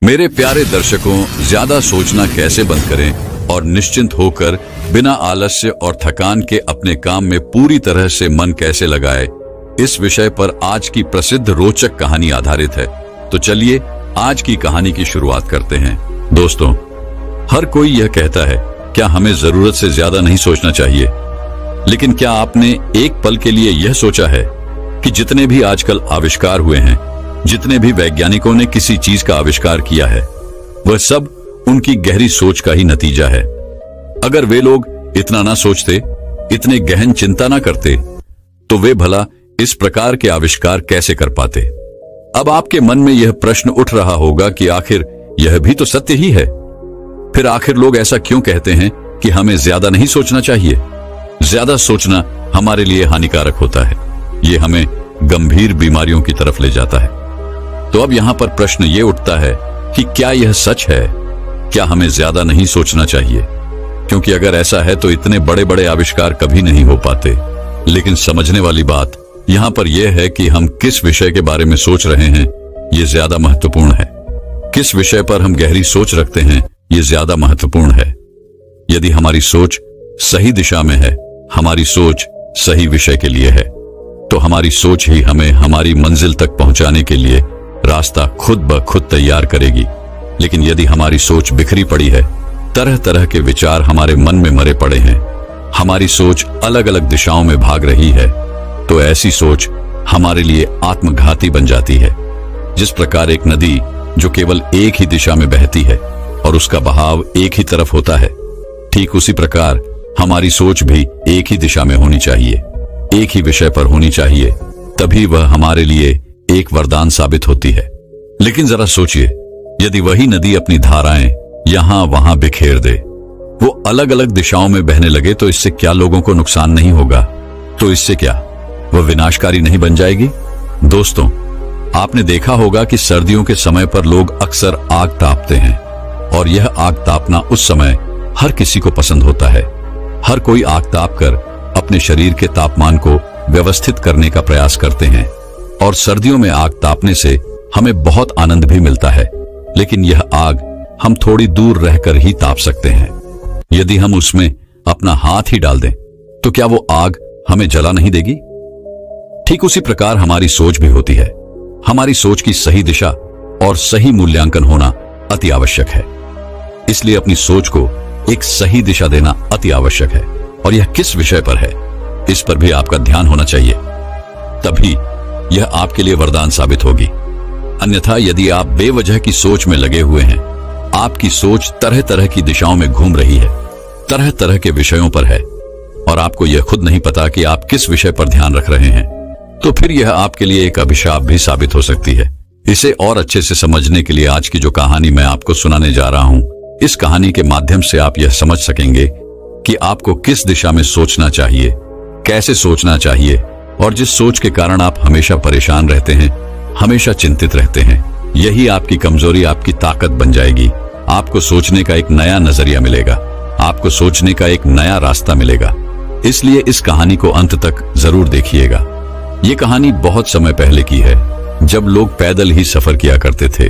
मेरे प्यारे दर्शकों, ज्यादा सोचना कैसे बंद करें और निश्चिंत होकर बिना आलस्य और थकान के अपने काम में पूरी तरह से मन कैसे लगाए, इस विषय पर आज की प्रसिद्ध रोचक कहानी आधारित है। तो चलिए आज की कहानी की शुरुआत करते हैं। दोस्तों, हर कोई यह कहता है क्या हमें जरूरत से ज्यादा नहीं सोचना चाहिए, लेकिन क्या आपने एक पल के लिए यह सोचा है कि जितने भी आजकल आविष्कार हुए हैं, जितने भी वैज्ञानिकों ने किसी चीज का आविष्कार किया है, वह सब उनकी गहरी सोच का ही नतीजा है। अगर वे लोग इतना ना सोचते, इतने गहन चिंता ना करते, तो वे भला इस प्रकार के आविष्कार कैसे कर पाते। अब आपके मन में यह प्रश्न उठ रहा होगा कि आखिर यह भी तो सत्य ही है, फिर आखिर लोग ऐसा क्यों कहते हैं कि हमें ज्यादा नहीं सोचना चाहिए। ज्यादा सोचना हमारे लिए हानिकारक होता है, ये हमें गंभीर बीमारियों की तरफ ले जाता है। तो अब यहां पर प्रश्न ये उठता है कि क्या यह सच है, क्या हमें ज्यादा नहीं सोचना चाहिए? क्योंकि अगर ऐसा है तो इतने बड़े बड़े आविष्कार कभी नहीं हो पाते। लेकिन समझने वाली बात यहां पर यह है कि हम किस विषय के बारे में सोच रहे हैं, यह ज्यादा महत्वपूर्ण है। किस विषय पर हम गहरी सोच रखते हैं, यह ज्यादा महत्वपूर्ण है। यदि हमारी सोच सही दिशा में है, हमारी सोच सही विषय के लिए है, तो हमारी सोच ही हमें हमारी मंजिल तक पहुंचाने के लिए रास्ता खुद ब खुद तैयार करेगी। लेकिन यदि हमारी सोच बिखरी पड़ी है, तरह तरह के विचार हमारे मन में मरे पड़े हैं, हमारी सोच अलग अलग दिशाओं में भाग रही है, तो ऐसी सोच हमारे लिए आत्मघाती बन जाती है। जिस प्रकार एक नदी जो केवल एक ही दिशा में बहती है और उसका बहाव एक ही तरफ होता है, ठीक उसी प्रकार हमारी सोच भी एक ही दिशा में होनी चाहिए, एक ही विषय पर होनी चाहिए, तभी वह हमारे लिए एक वरदान साबित होती है। लेकिन जरा सोचिए, यदि वही नदी अपनी धाराएं यहां वहां बिखेर दे, वो अलग अलग दिशाओं में बहने लगे, तो इससे क्या लोगों को नुकसान नहीं होगा? तो इससे क्या वह विनाशकारी नहीं बन जाएगी? दोस्तों, आपने देखा होगा कि सर्दियों के समय पर लोग अक्सर आग तापते हैं, और यह आग तापना उस समय हर किसी को पसंद होता है। हर कोई आग ताप कर अपने शरीर के तापमान को व्यवस्थित करने का प्रयास करते हैं, और सर्दियों में आग तापने से हमें बहुत आनंद भी मिलता है। लेकिन यह आग हम थोड़ी दूर रहकर ही ताप सकते हैं। यदि हम उसमें अपना हाथ ही डाल दें, तो क्या वो आग हमें जला नहीं देगी? ठीक उसी प्रकार हमारी सोच भी होती है। हमारी सोच की सही दिशा और सही मूल्यांकन होना अति आवश्यक है। इसलिए अपनी सोच को एक सही दिशा देना अति आवश्यक है। और यह किस विषय पर है, इस पर भी आपका ध्यान होना चाहिए, तभी यह आपके लिए वरदान साबित होगी। अन्यथा यदि आप बेवजह की सोच में लगे हुए हैं, आपकी सोच तरह तरह की दिशाओं में घूम रही है, तरह तरह के विषयों पर है, और आपको यह खुद नहीं पता कि आप किस विषय पर ध्यान रख रहे हैं, तो फिर यह आपके लिए एक अभिशाप भी साबित हो सकती है। इसे और अच्छे से समझने के लिए आज की जो कहानी मैं आपको सुनाने जा रहा हूं, इस कहानी के माध्यम से आप यह समझ सकेंगे कि आपको किस दिशा में सोचना चाहिए, कैसे सोचना चाहिए, और जिस सोच के कारण आप हमेशा परेशान रहते हैं, हमेशा चिंतित रहते हैं, यही आपकी कमजोरी आपकी ताकत बन जाएगी। आपको सोचने का एक नया नजरिया मिलेगा, आपको सोचने का एक नया रास्ता मिलेगा। इसलिए इस कहानी को अंत तक जरूर देखिएगा। ये कहानी बहुत समय पहले की है, जब लोग पैदल ही सफर किया करते थे।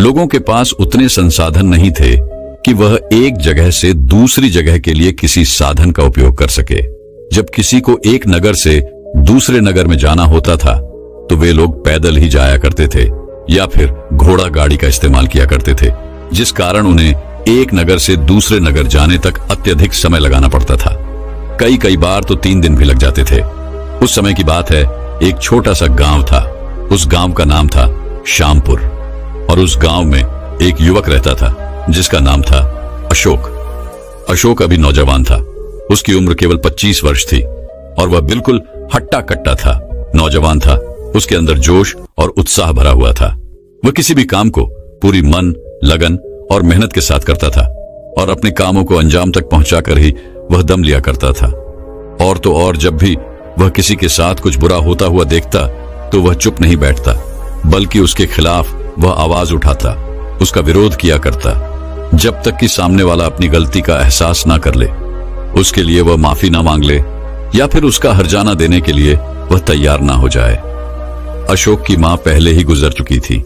लोगों के पास उतने संसाधन नहीं थे कि वह एक जगह से दूसरी जगह के लिए किसी साधन का उपयोग कर सके। जब किसी को एक नगर से दूसरे नगर में जाना होता था, तो वे लोग पैदल ही जाया करते थे या फिर घोड़ा गाड़ी का इस्तेमाल किया करते थे, जिस कारण उन्हें एक नगर से दूसरे नगर जाने तक अत्यधिक समय लगाना पड़ता था। कई कई बार तो 3 दिन भी लग जाते थे। उस समय की बात है, एक छोटा सा गांव था। उस गांव का नाम था श्यामपुर, और उस गांव में एक युवक रहता था जिसका नाम था अशोक। अशोक अभी नौजवान था, उसकी उम्र केवल 25 वर्ष थी, और वह बिल्कुल हट्टा कट्टा था, नौजवान था, उसके अंदर जोश और उत्साह भरा हुआ था। वह किसी भी काम को पूरी मन, लगन और मेहनत के साथ करता था, और अपने कामों को अंजाम तक पहुंचाकर ही वह दम लिया करता था। और तो और जब भी वह किसी के साथ कुछ बुरा होता हुआ देखता, तो वह चुप नहीं बैठता, बल्कि उसके खिलाफ वह आवाज उठाता, उसका विरोध किया करता, जब तक कि सामने वाला अपनी गलती का एहसास ना कर ले, उसके लिए वह माफी ना मांग ले, या फिर उसका हर्जाना देने के लिए वह तैयार ना हो जाए। अशोक की मां पहले ही गुजर चुकी थी।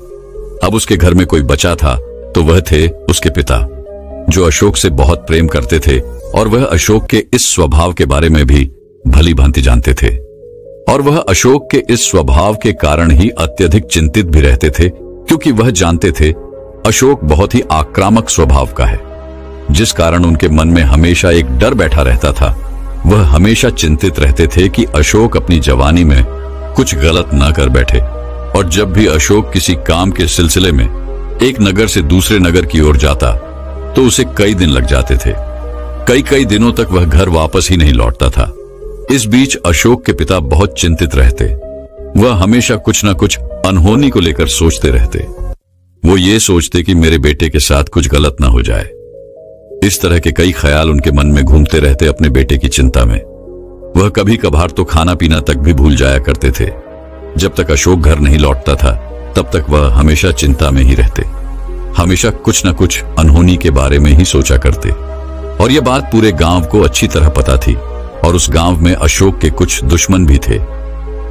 अब उसके घर में कोई बचा था तो वह थे उसके पिता, जो अशोक से बहुत प्रेम करते थे और वह अशोक के इस स्वभाव के बारे में भी भली भांति जानते थे। और वह अशोक के इस स्वभाव के कारण ही अत्यधिक चिंतित भी रहते थे, क्योंकि वह जानते थे अशोक बहुत ही आक्रामक स्वभाव का है, जिस कारण उनके मन में हमेशा एक डर बैठा रहता था। वह हमेशा चिंतित रहते थे कि अशोक अपनी जवानी में कुछ गलत ना कर बैठे। और जब भी अशोक किसी काम के सिलसिले में एक नगर से दूसरे नगर की ओर जाता तो उसे कई दिन लग जाते थे। कई दिनों तक वह घर वापस ही नहीं लौटता था। इस बीच अशोक के पिता बहुत चिंतित रहते। वह हमेशा कुछ न कुछ अनहोनी को लेकर सोचते रहते। वो ये सोचते कि मेरे बेटे के साथ कुछ गलत ना हो जाए। इस तरह के कई ख्याल उनके मन में घूमते रहते अपने बेटे की चिंता में। वह कभी कभार तो खाना पीना तक भी भूल जाया करते थे। जब तक अशोक घर नहीं लौटता था तब तक वह हमेशा चिंता में ही रहते, हमेशा कुछ न कुछ अनहोनी के बारे में ही सोचा करते। और यह बात पूरे गांव को अच्छी तरह पता थी। और उस गांव में अशोक के कुछ दुश्मन भी थे,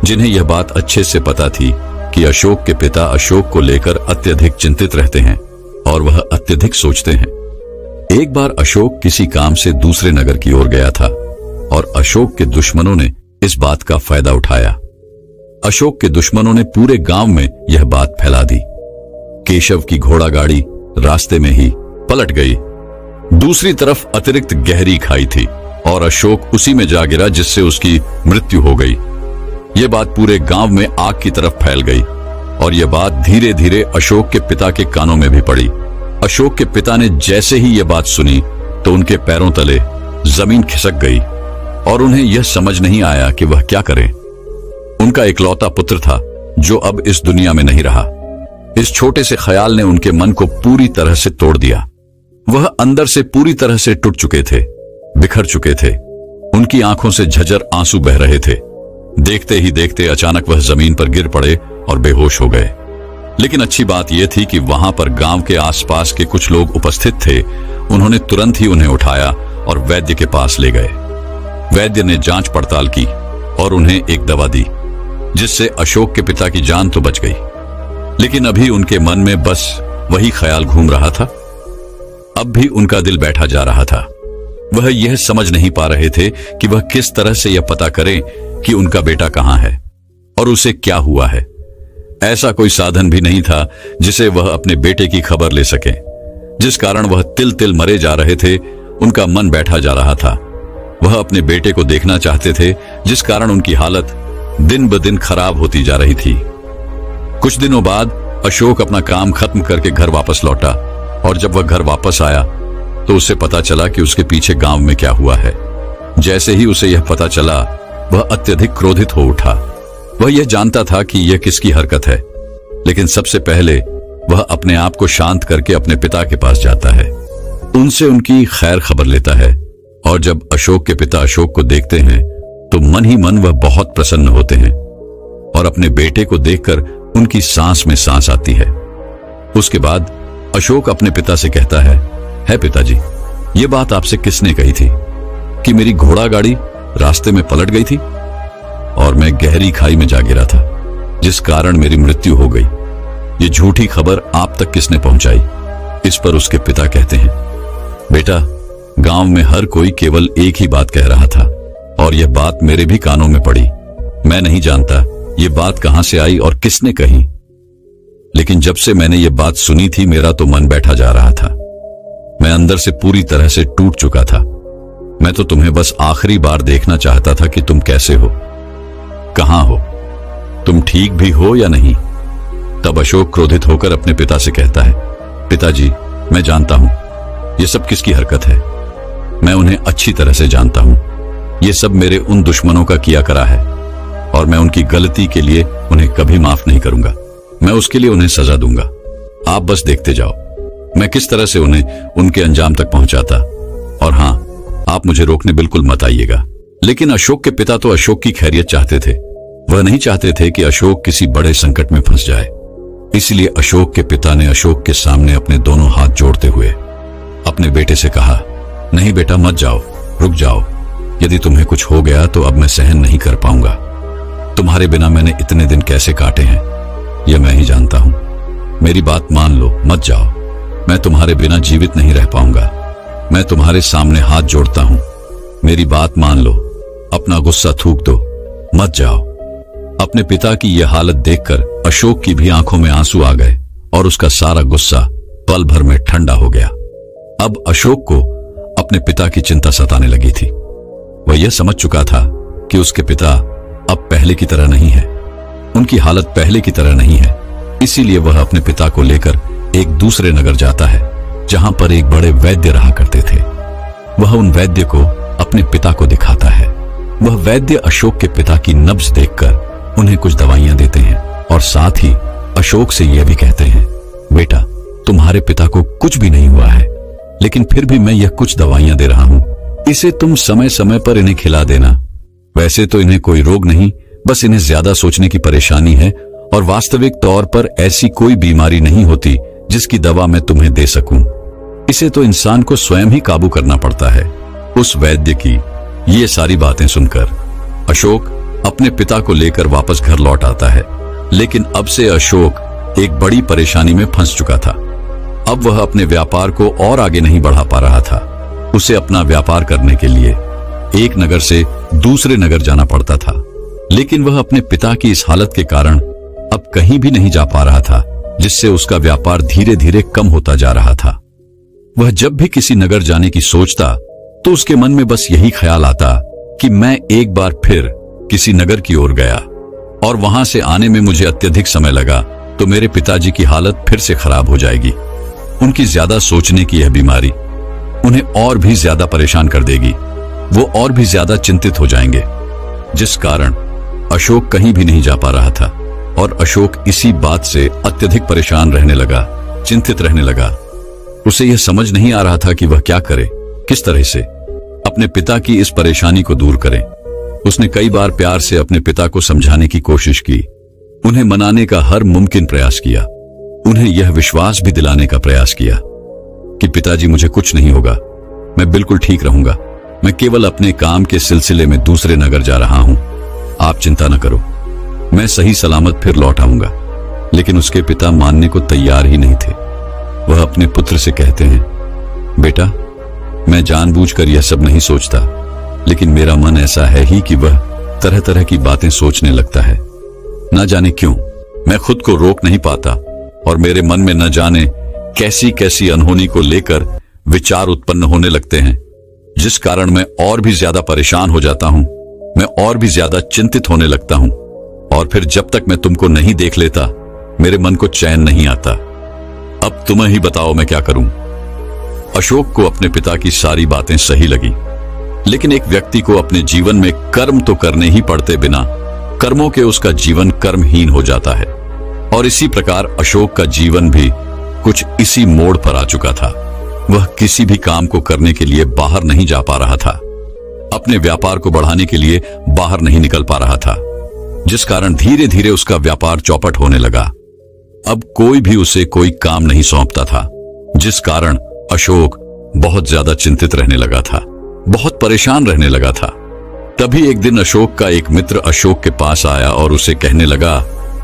जिन्हें यह बात अच्छे से पता थी कि अशोक के पिता अशोक को लेकर अत्यधिक चिंतित रहते हैं और वह अत्यधिक सोचते हैं। एक बार अशोक किसी काम से दूसरे नगर की ओर गया था और अशोक के दुश्मनों ने इस बात का फायदा उठाया। अशोक के दुश्मनों ने पूरे गांव में यह बात फैला दी। केशव की घोड़ा गाड़ी रास्ते में ही पलट गई। दूसरी तरफ अतिरिक्त गहरी खाई थी और अशोक उसी में जा गिरा, जिससे उसकी मृत्यु हो गई। यह बात पूरे गांव में आग की तरफ फैल गई और यह बात धीरे धीरे अशोक के पिता के कानों में भी पड़ी। अशोक के पिता ने जैसे ही यह बात सुनी तो उनके पैरों तले जमीन खिसक गई और उन्हें यह समझ नहीं आया कि वह क्या करें। उनका इकलौता पुत्र था जो अब इस दुनिया में नहीं रहा। इस छोटे से ख्याल ने उनके मन को पूरी तरह से तोड़ दिया। वह अंदर से पूरी तरह से टूट चुके थे, बिखर चुके थे। उनकी आंखों से झज्जर आंसू बह रहे थे। देखते ही देखते अचानक वह जमीन पर गिर पड़े और बेहोश हो गए। लेकिन अच्छी बात यह थी कि वहां पर गांव के आसपास के कुछ लोग उपस्थित थे। उन्होंने तुरंत ही उन्हें उठाया और वैद्य के पास ले गए। वैद्य ने जांच पड़ताल की और उन्हें एक दवा दी, जिससे अशोक के पिता की जान तो बच गई। लेकिन अभी उनके मन में बस वही ख्याल घूम रहा था। अब भी उनका दिल बैठा जा रहा था। वह यह समझ नहीं पा रहे थे कि वह किस तरह से यह पता करें कि उनका बेटा कहां है और उसे क्या हुआ है। ऐसा कोई साधन भी नहीं था जिसे वह अपने बेटे की खबर ले सके, जिस कारण वह तिल तिल मरे जा रहे थे। उनका मन बैठा जा रहा था। वह अपने बेटे को देखना चाहते थे, जिस कारण उनकी हालत दिन ब दिन खराब होती जा रही थी। कुछ दिनों बाद अशोक अपना काम खत्म करके घर वापस लौटा और जब वह घर वापस आया तो उसे पता चला कि उसके पीछे गांव में क्या हुआ है। जैसे ही उसे यह पता चला वह अत्यधिक क्रोधित हो उठा। वह यह जानता था कि यह किसकी हरकत है, लेकिन सबसे पहले वह अपने आप को शांत करके अपने पिता के पास जाता है, उनसे उनकी खैर खबर लेता है। और जब अशोक के पिता अशोक को देखते हैं तो मन ही मन वह बहुत प्रसन्न होते हैं और अपने बेटे को देखकर उनकी सांस में सांस आती है। उसके बाद अशोक अपने पिता से कहता है पिताजी, ये बात आपसे किसने कही थी कि मेरी घोड़ा गाड़ी रास्ते में पलट गई थी और मैं गहरी खाई में जा गिरा था, जिस कारण मेरी मृत्यु हो गई। ये झूठी खबर आप तक किसने पहुंचाई? इस पर उसके पिता कहते हैं, बेटा, गांव में हर कोई केवल एक ही बात कह रहा था और यह बात मेरे भी कानों में पड़ी। मैं नहीं जानता ये बात कहां से आई और किसने कही, लेकिन जब से मैंने ये बात सुनी थी मेरा तो मन बैठा जा रहा था। मैं अंदर से पूरी तरह से टूट चुका था। मैं तो तुम्हें बस आखिरी बार देखना चाहता था कि तुम कैसे हो, कहां हो, तुम ठीक भी हो या नहीं। तब अशोक क्रोधित होकर अपने पिता से कहता है, पिताजी, मैं जानता हूं ये सब किसकी हरकत है। मैं उन्हें अच्छी तरह से जानता हूं। ये सब मेरे उन दुश्मनों का किया करा है और मैं उनकी गलती के लिए उन्हें कभी माफ नहीं करूंगा। मैं उसके लिए उन्हें सजा दूंगा। आप बस देखते जाओ मैं किस तरह से उन्हें उनके अंजाम तक पहुंचाता। और हां, आप मुझे रोकने बिल्कुल मत आइएगा। लेकिन अशोक के पिता तो अशोक की खैरियत चाहते थे। वह नहीं चाहते थे कि अशोक किसी बड़े संकट में फंस जाए। इसलिए अशोक के पिता ने अशोक के सामने अपने दोनों हाथ जोड़ते हुए अपने बेटे से कहा, नहीं बेटा, मत जाओ, रुक जाओ। यदि तुम्हें कुछ हो गया तो अब मैं सहन नहीं कर पाऊंगा। तुम्हारे बिना मैंने इतने दिन कैसे काटे हैं यह मैं ही जानता हूं। मेरी बात मान लो, मत जाओ। मैं तुम्हारे बिना जीवित नहीं रह पाऊंगा। मैं तुम्हारे सामने हाथ जोड़ता हूं, मेरी बात मान लो, अपना गुस्सा थूक दो, मत जाओ। अपने पिता की यह हालत देखकर अशोक की भी आंखों में आंसू आ गए और उसका सारा गुस्सा पल भर में ठंडा हो गया। अब अशोक को अपने पिता की चिंता सताने लगी थी। वह यह समझ चुका था कि उसके पिता अब पहले की तरह नहीं है, उनकी हालत पहले की तरह नहीं है। इसीलिए वह अपने पिता को लेकर एक दूसरे नगर जाता है जहां पर एक बड़े वैद्य रहा करते थे। वह उन वैद्य को अपने पिता को दिखाता है। वह वैद्य अशोक के पिता की नब्ज देखकर उन्हें कुछ दवाइयां देते हैं और साथ ही अशोक से यह भी कहते हैं, बेटा, तुम्हारे पिता को कुछ भी नहीं हुआ है, लेकिन फिर भी मैं यह कुछ दवाइयां दे रहा हूं, इसे तुम समय समय पर इन्हें खिला देना। वैसे तो इन्हें कोई रोग नहीं, बस इन्हें ज्यादा सोचने की परेशानी है और वास्तविक तौर पर ऐसी कोई बीमारी नहीं होती जिसकी दवा मैं तुम्हें दे सकूं। इसे तो इंसान को स्वयं ही काबू करना पड़ता है। उस वैद्य की ये सारी बातें सुनकर अशोक अपने पिता को लेकर वापस घर लौट आता है, लेकिन अब से अशोक एक बड़ी परेशानी में फंस चुका था। अब वह अपने व्यापार को और आगे नहीं बढ़ा पा रहा था। उसे अपना व्यापार करने के लिए एक नगर से दूसरे नगर जाना पड़ता था, लेकिन वह अपने पिता की इस हालत के कारण अब कहीं भी नहीं जा पा रहा था, जिससे उसका व्यापार धीरे धीरे कम होता जा रहा था। वह जब भी किसी नगर जाने की सोचता तो उसके मन में बस यही ख्याल आता कि मैं एक बार फिर किसी नगर की ओर गया और वहां से आने में मुझे अत्यधिक समय लगा तो मेरे पिताजी की हालत फिर से खराब हो जाएगी। उनकी ज्यादा सोचने की यह बीमारी उन्हें और भी ज्यादा परेशान कर देगी। वो और भी ज्यादा चिंतित हो जाएंगे, जिस कारण अशोक कहीं भी नहीं जा पा रहा था और अशोक इसी बात से अत्यधिक परेशान रहने लगा, चिंतित रहने लगा। उसे यह समझ नहीं आ रहा था कि वह क्या करे, किस तरह से अपने पिता की इस परेशानी को दूर करे। उसने कई बार प्यार से अपने पिता को समझाने की कोशिश की, उन्हें मनाने का हर मुमकिन प्रयास किया, उन्हें यह विश्वास भी दिलाने का प्रयास किया कि पिताजी मुझे कुछ नहीं होगा, मैं बिल्कुल ठीक रहूंगा, मैं केवल अपने काम के सिलसिले में दूसरे नगर जा रहा हूं, आप चिंता न करो, मैं सही सलामत फिर लौट आऊंगा। लेकिन उसके पिता मानने को तैयार ही नहीं थे। वह अपने पुत्र से कहते हैं, बेटा, मैं जानबूझकर यह सब नहीं सोचता, लेकिन मेरा मन ऐसा है ही कि वह तरह तरह की बातें सोचने लगता है। न जाने क्यों मैं खुद को रोक नहीं पाता और मेरे मन में न जाने कैसी कैसी अनहोनी को लेकर विचार उत्पन्न होने लगते हैं, जिस कारण मैं और भी ज्यादा परेशान हो जाता हूं, मैं और भी ज्यादा चिंतित होने लगता हूं और फिर जब तक मैं तुमको नहीं देख लेता मेरे मन को चैन नहीं आता। अब तुम्हें ही बताओ मैं क्या करूं। अशोक को अपने पिता की सारी बातें सही लगी, लेकिन एक व्यक्ति को अपने जीवन में कर्म तो करने ही पड़ते, बिना कर्मों के उसका जीवन कर्महीन हो जाता है। और इसी प्रकार अशोक का जीवन भी कुछ इसी मोड़ पर आ चुका था। वह किसी भी काम को करने के लिए बाहर नहीं जा पा रहा था, अपने व्यापार को बढ़ाने के लिए बाहर नहीं निकल पा रहा था, जिस कारण धीरे धीरे उसका व्यापार चौपट होने लगा। अब कोई भी उसे कोई काम नहीं सौंपता था, जिस कारण अशोक बहुत ज्यादा चिंतित रहने लगा था, बहुत परेशान रहने लगा था। तभी एक दिन अशोक का एक मित्र अशोक के पास आया और उसे कहने लगा,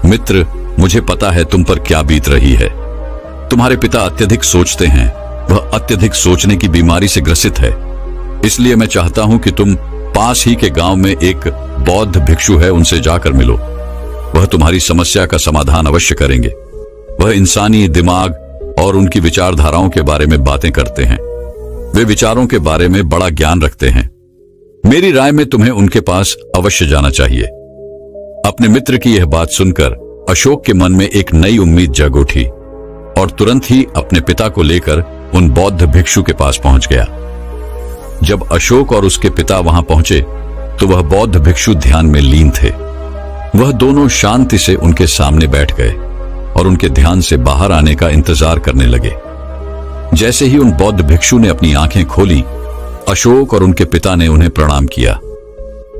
मित्र, मुझे पता है तुम पर क्या बीत रही है। तुम्हारे पिता अत्यधिक सोचते हैं, वह अत्यधिक सोचने की बीमारी से ग्रसित है। इसलिए मैं चाहता हूं कि तुम पास ही के गांव में एक बौद्ध भिक्षु है, उनसे जाकर मिलो। वह तुम्हारी समस्या का समाधान अवश्य करेंगे। वह इंसानी दिमाग और उनकी विचारधाराओं के बारे में बातें करते हैं। वे विचारों के बारे में बड़ा ज्ञान रखते हैं। मेरी राय में तुम्हें उनके पास अवश्य जाना चाहिए। अपने मित्र की यह बात सुनकर अशोक के मन में एक नई उम्मीद जग उठी और तुरंत ही अपने पिता को लेकर उन बौद्ध भिक्षु के पास पहुंच गया। जब अशोक और उसके पिता वहां पहुंचे तो वह बौद्ध भिक्षु ध्यान में लीन थे। वह दोनों शांति से उनके सामने बैठ गए और उनके ध्यान से बाहर आने का इंतजार करने लगे। जैसे ही उन बौद्ध भिक्षु ने अपनी आंखें खोली, अशोक और उनके पिता ने उन्हें प्रणाम किया,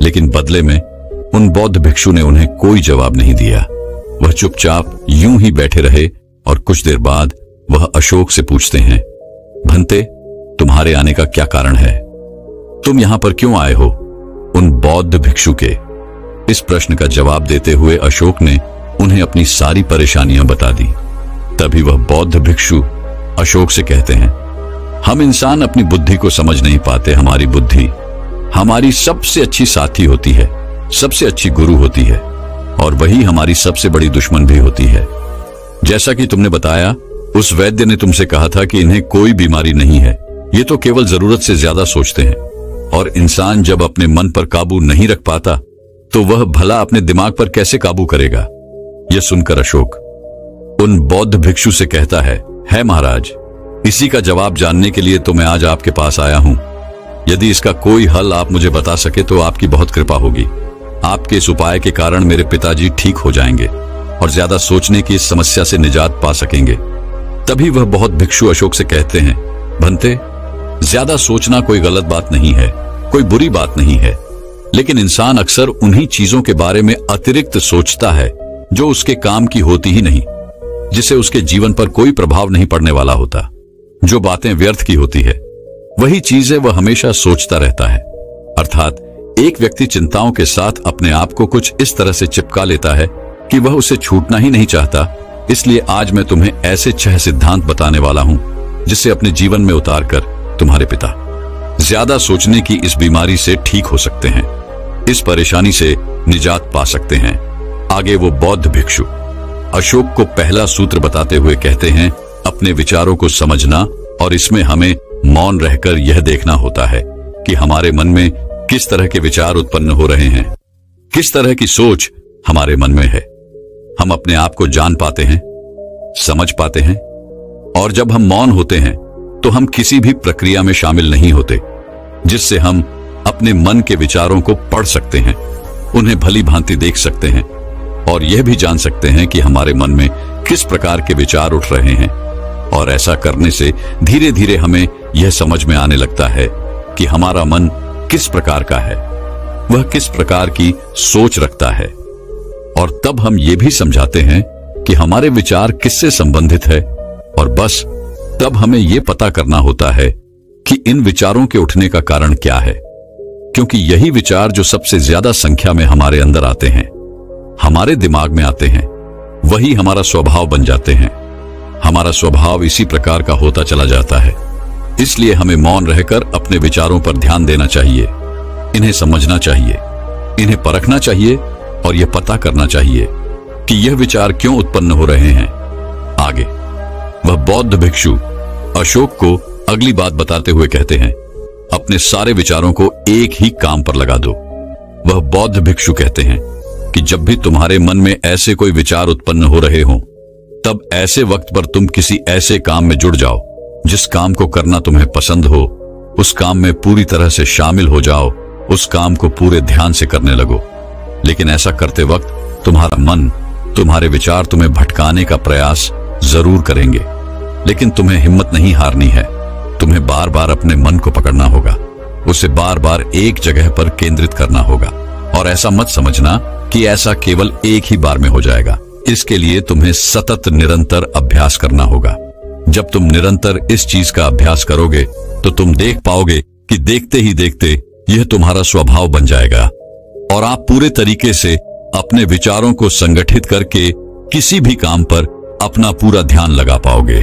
लेकिन बदले में उन बौद्ध भिक्षु ने उन्हें कोई जवाब नहीं दिया। वह चुपचाप यूं ही बैठे रहे और कुछ देर बाद वह अशोक से पूछते हैं, भंते, तुम्हारे आने का क्या कारण है? तुम यहां पर क्यों आए हो? उन बौद्ध भिक्षु के इस प्रश्न का जवाब देते हुए अशोक ने उन्हें अपनी सारी परेशानियां बता दी। तभी वह बौद्ध भिक्षु अशोक से कहते हैं, हम इंसान अपनी बुद्धि को समझ नहीं पाते। हमारी बुद्धि हमारी सबसे अच्छी साथी होती है, सबसे अच्छी गुरु होती है, और वही हमारी सबसे बड़ी दुश्मन भी होती है। जैसा कि तुमने बताया, उस वैद्य ने तुमसे कहा था कि इन्हें कोई बीमारी नहीं है, ये तो केवल जरूरत से ज्यादा सोचते हैं। और इंसान जब अपने मन पर काबू नहीं रख पाता तो वह भला अपने दिमाग पर कैसे काबू करेगा। यह सुनकर अशोक उन बौद्ध भिक्षु से कहता है महाराज, इसी का जवाब जानने के लिए तो मैं आज आपके पास आया हूं। यदि इसका कोई हल आप मुझे बता सके तो आपकी बहुत कृपा होगी। आपके इस उपाय के कारण मेरे पिताजी ठीक हो जाएंगे और ज्यादा सोचने की इस समस्या से निजात पा सकेंगे। तभी वह बहुत भिक्षु अशोक से कहते हैं, भंते, ज्यादा सोचना कोई गलत बात नहीं है, कोई बुरी बात नहीं है, लेकिन इंसान अक्सर उन्हीं चीजों के बारे में अतिरिक्त सोचता है जो उसके काम की होती ही नहीं, जिससे उसके जीवन पर कोई प्रभाव नहीं पड़ने वाला होता। जो बातें व्यर्थ की होती है वही चीजें वह हमेशा सोचता रहता है। अर्थात एक व्यक्ति चिंताओं के साथ अपने आप को कुछ इस तरह से चिपका लेता है कि वह उसे छूटना ही नहीं चाहता। इसलिए आज मैं तुम्हें ऐसे 6 सिद्धांत बताने वाला हूं जिससे अपने जीवन में उतार कर तुम्हारे पिता ज्यादा सोचने की इस बीमारी से ठीक हो सकते हैं, इस परेशानी से निजात पा सकते हैं। आगे वो बौद्ध भिक्षु अशोक को पहला सूत्र बताते हुए कहते हैं, अपने विचारों को समझना, और इसमें हमें मौन रहकर यह देखना होता है कि हमारे मन में किस तरह के विचार उत्पन्न हो रहे हैं, किस तरह की सोच हमारे मन में है। हम अपने आप को जान पाते हैं, समझ पाते हैं, और जब हम मौन होते हैं तो हम किसी भी प्रक्रिया में शामिल नहीं होते, जिससे हम अपने मन के विचारों को पढ़ सकते हैं, उन्हें भली भांति देख सकते हैं, और यह भी जान सकते हैं कि हमारे मन में किस प्रकार के विचार उठ रहे हैं। और ऐसा करने से धीरे धीरे हमें यह समझ में आने लगता है कि हमारा मन किस प्रकार का है, वह किस प्रकार की सोच रखता है, और तब हम ये भी समझाते हैं कि हमारे विचार किससे संबंधित है। और बस तब हमें यह पता करना होता है कि इन विचारों के उठने का कारण क्या है, क्योंकि यही विचार जो सबसे ज्यादा संख्या में हमारे अंदर आते हैं, हमारे दिमाग में आते हैं, वही हमारा स्वभाव बन जाते हैं। हमारा स्वभाव इसी प्रकार का होता चला जाता है। इसलिए हमें मौन रहकर अपने विचारों पर ध्यान देना चाहिए, इन्हें समझना चाहिए, इन्हें परखना चाहिए, और यह पता करना चाहिए कि यह विचार क्यों उत्पन्न हो रहे हैं। आगे वह बौद्ध भिक्षु अशोक को अगली बात बताते हुए कहते हैं, अपने सारे विचारों को एक ही काम पर लगा दो। वह बौद्ध भिक्षु कहते हैं कि जब भी तुम्हारे मन में ऐसे कोई विचार उत्पन्न हो रहे हों, तब ऐसे वक्त पर तुम किसी ऐसे काम में जुड़ जाओ जिस काम को करना तुम्हें पसंद हो। उस काम में पूरी तरह से शामिल हो जाओ, उस काम को पूरे ध्यान से करने लगो। लेकिन ऐसा करते वक्त तुम्हारा मन, तुम्हारे विचार तुम्हें भटकाने का प्रयास जरूर करेंगे, लेकिन तुम्हें हिम्मत नहीं हारनी है। तुम्हें बार बार अपने मन को पकड़ना होगा, उसे बार बार एक जगह पर केंद्रित करना होगा। और ऐसा मत समझना कि ऐसा केवल एक ही बार में हो जाएगा। इसके लिए तुम्हें सतत निरंतर अभ्यास करना होगा। जब तुम निरंतर इस चीज का अभ्यास करोगे तो तुम देख पाओगे कि देखते ही देखते यह तुम्हारा स्वभाव बन जाएगा, और आप पूरे तरीके से अपने विचारों को संगठित करके किसी भी काम पर अपना पूरा ध्यान लगा पाओगे।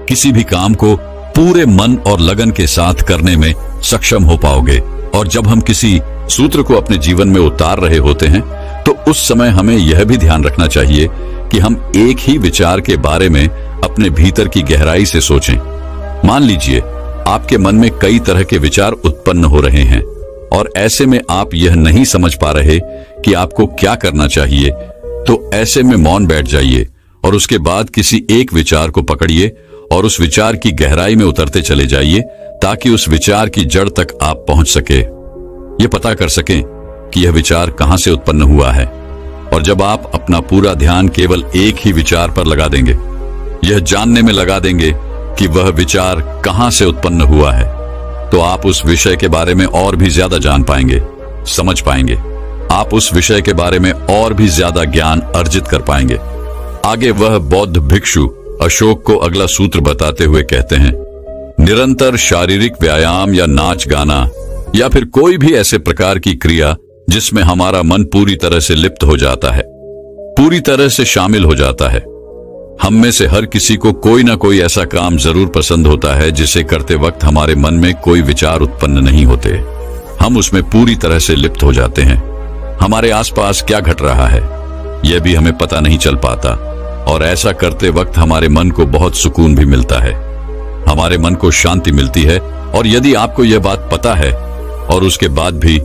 किसी भी काम को पूरे मन और लगन के साथ करने में सक्षम हो पाओगे। और जब हम किसी सूत्र को अपने जीवन में उतार रहे होते हैं तो उस समय हमें यह भी ध्यान रखना चाहिए कि हम एक ही विचार के बारे में अपने भीतर की गहराई से सोचें। मान लीजिए आपके मन में कई तरह के विचार उत्पन्न हो रहे हैं, और ऐसे में आप यह नहीं समझ पा रहे कि आपको क्या करना चाहिए, तो ऐसे में मौन बैठ जाइए और उसके बाद किसी एक विचार को पकड़िए और उस विचार की गहराई में उतरते चले जाइए, ताकि उस विचार की जड़ तक आप पहुंच सके, ये पता कर सकें कि यह विचार कहां से उत्पन्न हुआ है। और जब आप अपना पूरा ध्यान केवल एक ही विचार पर लगा देंगे, यह जानने में लगा देंगे कि वह विचार कहां से उत्पन्न हुआ है, तो आप उस विषय के बारे में और भी ज्यादा जान पाएंगे, समझ पाएंगे। आप उस विषय के बारे में और भी ज्यादा ज्ञान अर्जित कर पाएंगे। आगे वह बौद्ध भिक्षु अशोक को अगला सूत्र बताते हुए कहते हैं, निरंतर शारीरिक व्यायाम या नाच गाना या फिर कोई भी ऐसे प्रकार की क्रिया जिसमें हमारा मन पूरी तरह से लिप्त हो जाता है, पूरी तरह से शामिल हो जाता है, हम में से हर किसी को कोई ना कोई ऐसा काम जरूर पसंद होता है जिसे करते वक्त हमारे मन में कोई विचार उत्पन्न नहीं होते। हम उसमें पूरी तरह से लिप्त हो जाते हैं। हमारे आसपास क्या घट रहा है यह भी हमें पता नहीं चल पाता, और ऐसा करते वक्त हमारे मन को बहुत सुकून भी मिलता है, हमारे मन को शांति मिलती है। और यदि आपको यह बात पता है और उसके बाद भी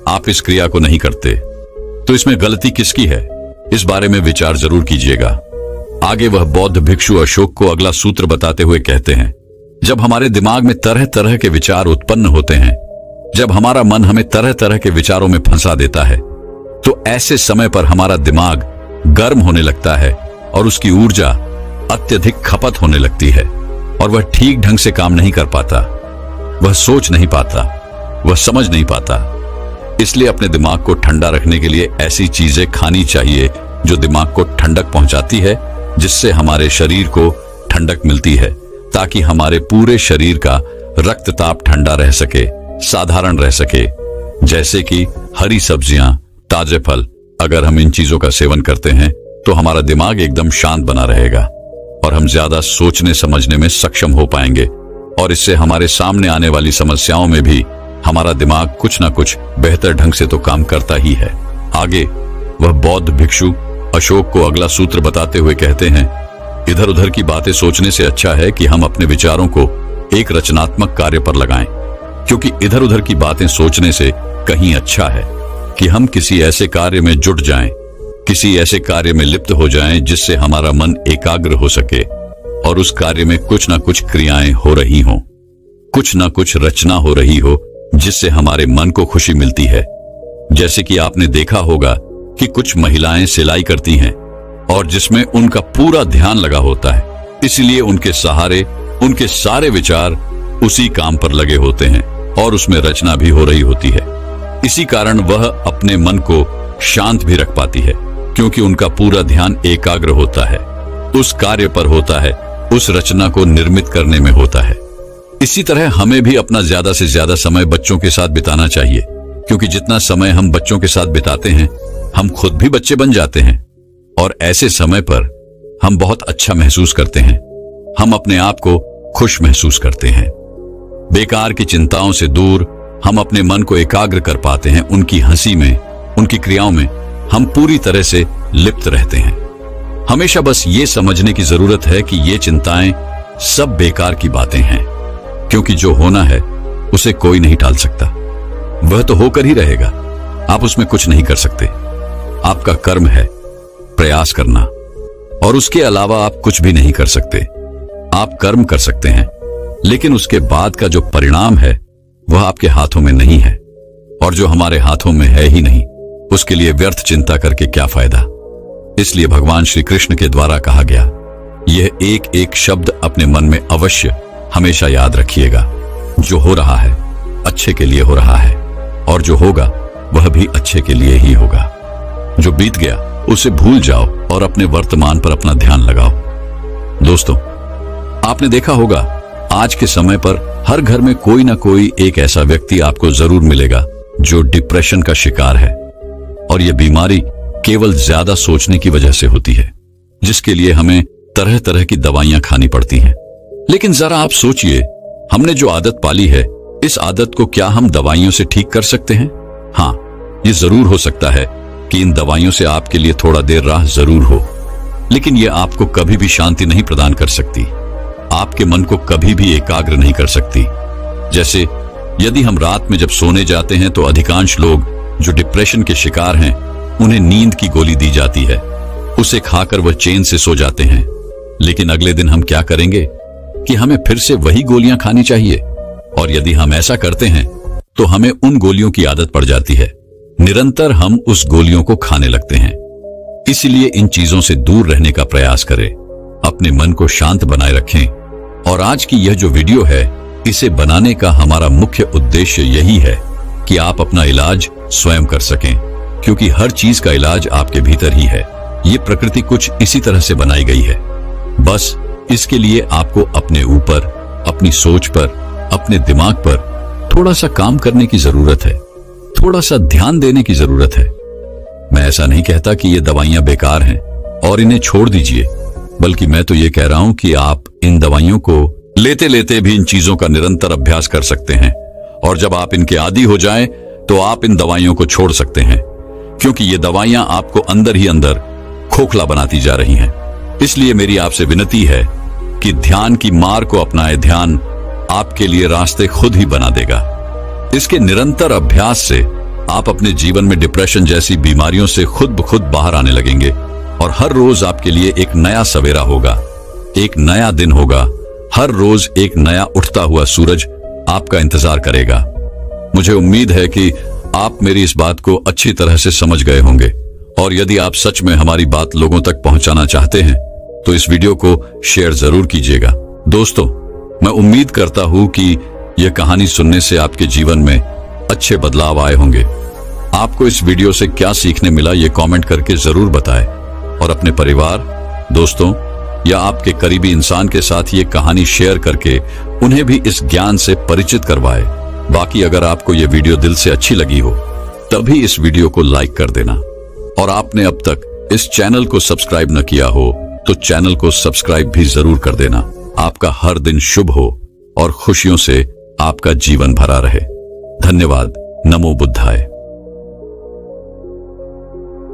आप इस क्रिया को नहीं करते, तो इसमें गलती किसकी है, इस बारे में विचार जरूर कीजिएगा। आगे वह बौद्ध भिक्षु अशोक को अगला सूत्र बताते हुए कहते हैं, जब हमारे दिमाग में तरह तरह के विचार उत्पन्न होते हैं, जब हमारा मन हमें तरह तरह के विचारों में फंसा देता है, तो ऐसे समय पर हमारा दिमाग गर्म होने लगता है और उसकी ऊर्जा अत्यधिक खपत होने लगती है और वह ठीक ढंग से काम नहीं कर पाता, वह सोच नहीं पाता, वह समझ नहीं पाता। इसलिए अपने दिमाग को ठंडा रखने के लिए ऐसी चीजें खानी चाहिए जो दिमाग को ठंडक पहुंचाती है, जिससे हमारे शरीर को ठंडक मिलती है, ताकि हमारे पूरे शरीर का रक्तताप ठंडा रह सके, साधारण रह सके। जैसे कि हरी सब्जियां, ताजे फल, अगर हम इन चीजों का सेवन करते हैं तो हमारा दिमाग एकदम शांत बना रहेगा और हम ज्यादा सोचने समझने में सक्षम हो पाएंगे, और इससे हमारे सामने आने वाली समस्याओं में भी हमारा दिमाग कुछ ना कुछ बेहतर ढंग से तो काम करता ही है। आगे वह बौद्ध भिक्षु अशोक को अगला सूत्र बताते हुए कहते हैं, इधर उधर की बातें सोचने से अच्छा है कि हम अपने विचारों को एक रचनात्मक कार्य पर लगाएं, क्योंकि इधर उधर की बातें सोचने से कहीं अच्छा है कि हम किसी ऐसे कार्य में जुट जाएं, किसी ऐसे कार्य में लिप्त हो जाएं जिससे हमारा मन एकाग्र हो सके और उस कार्य में कुछ ना कुछ क्रियाएं हो रही हों, कुछ ना कुछ रचना हो रही हो जिससे हमारे मन को खुशी मिलती है। जैसे कि आपने देखा होगा कि कुछ महिलाएं सिलाई करती हैं और जिसमें उनका पूरा ध्यान लगा होता है, इसलिए उनके सहारे उनके सारे विचार उसी काम पर लगे होते हैं और उसमें रचना भी हो रही होती है। इसी कारण वह अपने मन को शांत भी रख पाती है, क्योंकि उनका पूरा ध्यान एकाग्र होता है, उस कार्य पर होता है, उस रचना को निर्मित करने में होता है। इसी तरह हमें भी अपना ज्यादा से ज्यादा समय बच्चों के साथ बिताना चाहिए, क्योंकि जितना समय हम बच्चों के साथ बिताते हैं हम खुद भी बच्चे बन जाते हैं, और ऐसे समय पर हम बहुत अच्छा महसूस करते हैं, हम अपने आप को खुश महसूस करते हैं। बेकार की चिंताओं से दूर हम अपने मन को एकाग्र कर पाते हैं, उनकी हंसी में, उनकी क्रियाओं में हम पूरी तरह से लिप्त रहते हैं। हमेशा बस ये समझने की जरूरत है कि ये चिंताएं सब बेकार की बातें हैं, क्योंकि जो होना है उसे कोई नहीं टाल सकता, वह तो होकर ही रहेगा, आप उसमें कुछ नहीं कर सकते। आपका कर्म है प्रयास करना, और उसके अलावा आप कुछ भी नहीं कर सकते। आप कर्म कर सकते हैं, लेकिन उसके बाद का जो परिणाम है वह आपके हाथों में नहीं है, और जो हमारे हाथों में है ही नहीं उसके लिए व्यर्थ चिंता करके क्या फायदा। इसलिए भगवान श्री कृष्ण के द्वारा कहा गया यह एक एक शब्द अपने मन में अवश्य हमेशा याद रखिएगा, जो हो रहा है अच्छे के लिए हो रहा है, और जो होगा वह भी अच्छे के लिए ही होगा। जो बीत गया उसे भूल जाओ और अपने वर्तमान पर अपना ध्यान लगाओ। दोस्तों, आपने देखा होगा आज के समय पर हर घर में कोई ना कोई एक ऐसा व्यक्ति आपको जरूर मिलेगा जो डिप्रेशन का शिकार है, और यह बीमारी केवल ज्यादा सोचने की वजह से होती है, जिसके लिए हमें तरह तरह की दवाइयां खानी पड़ती हैं। लेकिन जरा आप सोचिए, हमने जो आदत पाली है, इस आदत को क्या हम दवाइयों से ठीक कर सकते हैं? हाँ, ये जरूर हो सकता है कि इन दवाइयों से आपके लिए थोड़ा देर राह जरूर हो, लेकिन यह आपको कभी भी शांति नहीं प्रदान कर सकती, आपके मन को कभी भी एकाग्र नहीं कर सकती। जैसे यदि हम रात में जब सोने जाते हैं तो अधिकांश लोग जो डिप्रेशन के शिकार हैं उन्हें नींद की गोली दी जाती है, उसे खाकर वह चैन से सो जाते हैं। लेकिन अगले दिन हम क्या करेंगे कि हमें फिर से वही गोलियां खानी चाहिए, और यदि हम ऐसा करते हैं तो हमें उन गोलियों की आदत पड़ जाती है, निरंतर हम उस गोलियों को खाने लगते हैं। इसलिए इन चीजों से दूर रहने का प्रयास करें, अपने मन को शांत बनाए रखें। और आज की यह जो वीडियो है, इसे बनाने का हमारा मुख्य उद्देश्य यही है कि आप अपना इलाज स्वयं कर सकें, क्योंकि हर चीज का इलाज आपके भीतर ही है। ये प्रकृति कुछ इसी तरह से बनाई गई है, बस इसके लिए आपको अपने ऊपर, अपनी सोच पर, अपने दिमाग पर थोड़ा सा काम करने की जरूरत है, थोड़ा सा ध्यान देने की जरूरत है। मैं ऐसा नहीं कहता कि ये दवाइयां बेकार हैं और इन्हें छोड़ दीजिए, बल्कि मैं तो ये कह रहा हूं कि आप इन दवाइयों को लेते लेते भी इन चीजों का निरंतर अभ्यास कर सकते हैं, और जब आप इनके आदी हो जाएं, तो आप इन दवाइयों को छोड़ सकते हैं, क्योंकि ये दवाइयां आपको अंदर ही अंदर खोखला बनाती जा रही हैं। इसलिए मेरी आपसे विनती है कि ध्यान की मार को अपनाए। ध्यान आपके लिए रास्ते खुद ही बना देगा। इसके निरंतर अभ्यास से आप अपने जीवन में डिप्रेशन जैसी बीमारियों से खुद ब खुद बाहर आने लगेंगे, और हर रोज आपके लिए एक नया सवेरा होगा, एक नया दिन होगा। हर रोज एक नया उठता हुआ सूरज आपका इंतजार करेगा। मुझे उम्मीद है कि आप मेरी इस बात को अच्छी तरह से समझ गए होंगे, और यदि आप सच में हमारी बात लोगों तक पहुंचाना चाहते हैं तो इस वीडियो को शेयर जरूर कीजिएगा। दोस्तों, मैं उम्मीद करता हूं कि यह कहानी सुनने से आपके जीवन में अच्छे बदलाव आए होंगे। आपको इस वीडियो से क्या सीखने मिला ये कमेंट करके जरूर बताएं, और अपने परिवार, दोस्तों या आपके करीबी इंसान के साथ ये कहानी शेयर करके उन्हें भी इस ज्ञान से परिचित करवाएं। बाकी अगर आपको ये वीडियो दिल से अच्छी लगी हो तभी इस वीडियो को लाइक कर देना, और आपने अब तक इस चैनल को सब्सक्राइब न किया हो तो चैनल को सब्सक्राइब भी जरूर कर देना। आपका हर दिन शुभ हो और खुशियों से आपका जीवन भरा रहे। धन्यवाद। नमो बुद्धाय।